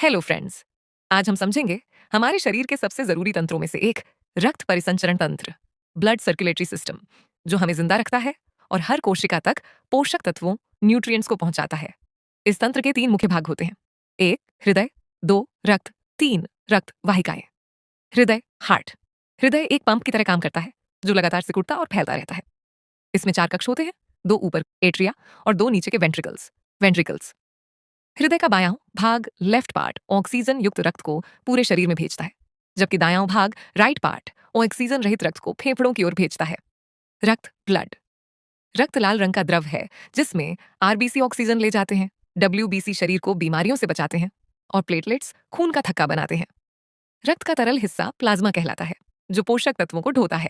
Hello friends. आज हम समझेंगे हमारे शरीर के सबसे जरूरी तंत्रों में से एक रक्त परिसंचरण तंत्र, ब्लड सर्कुलेटरी सिस्टम, जो हमें जिंदा रखता है और हर कोशिका तक पोषक तत्वों, न्यूट्रिएंट्स को पहुंचाता है। इस तंत्र के तीन मुख्य भाग होते हैं। एक हृदय, दो रक्त, तीन रक्त वाहिकाएं। हृदय, हार्ट। हृदय एक पंप की तरह काम करता है जो लगातार सिकुड़ता और फैलता रहता है। इसमें चार कक्ष होते हैं, दो ऊपर एट्रिया और दो नीचे के वेंट्रिकल्स वेंट्रिकल्स। हृदय का बायां भाग लेफ्ट पार्ट ऑक्सीजन युक्त रक्त को पूरे शरीर में भेजता है, जबकि दायां भाग राइट पार्ट ऑक्सीजन रहित रक्त को फेफड़ों की ओर भेजता है। रक्त, ब्लड। रक्त लाल रंग का द्रव है जिसमें आरबीसी ऑक्सीजन ले जाते हैं, डब्ल्यूबीसी शरीर को बीमारियों से बचाते हैं और प्लेटलेट्स खून का थक्का बनाते हैं। रक्त का तरल हिस्सा प्लाज्मा कहलाता है, जो पोषक तत्वों को ढोता है।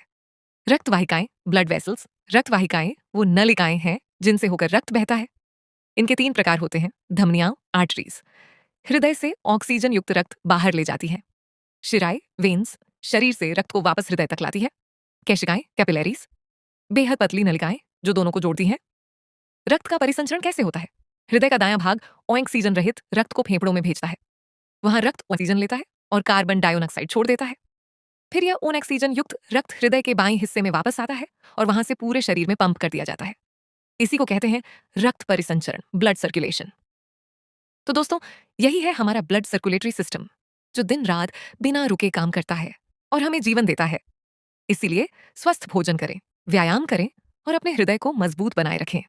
रक्त वाहिकाएं, ब्लड वेसल्स। रक्त वाहिकाएं वो नलिकाएं हैं जिनसे होकर रक्त बहता है। इनके तीन प्रकार होते हैं, धमनियां, आर्टरीज। हृदय से ऑक्सीजन युक्त रक्त बाहर ले जाती है। शिराएं, वेन्स, शरीर से रक्त को वापस हृदय तक लाती है। केशिकाएं, कैपिलरीज, बेहद पतली नलिकाएं जो दोनों को जोड़ती हैं। रक्त का परिसंचरण कैसे होता है? हृदय का दायां भाग ऑक्सीजन रहित रक्त को फेफड़ों में भेजता है। वहां रक्त ऑक्सीजन लेता है और कार्बन डाइऑक्साइड छोड़ देता है। फिर यह ऑक्सीजन युक्त रक्त हृदय के बाएं हिस्से में वापस आता है और वहां से पूरे शरीर में पंप कर दिया जाता है। इसी को कहते हैं रक्त परिसंचरण, ब्लड सर्कुलेशन। तो दोस्तों, यही है हमारा ब्लड सर्कुलेटरी सिस्टम, जो दिन रात बिना रुके काम करता है और हमें जीवन देता है। इसीलिए स्वस्थ भोजन करें, व्यायाम करें और अपने हृदय को मजबूत बनाए रखें।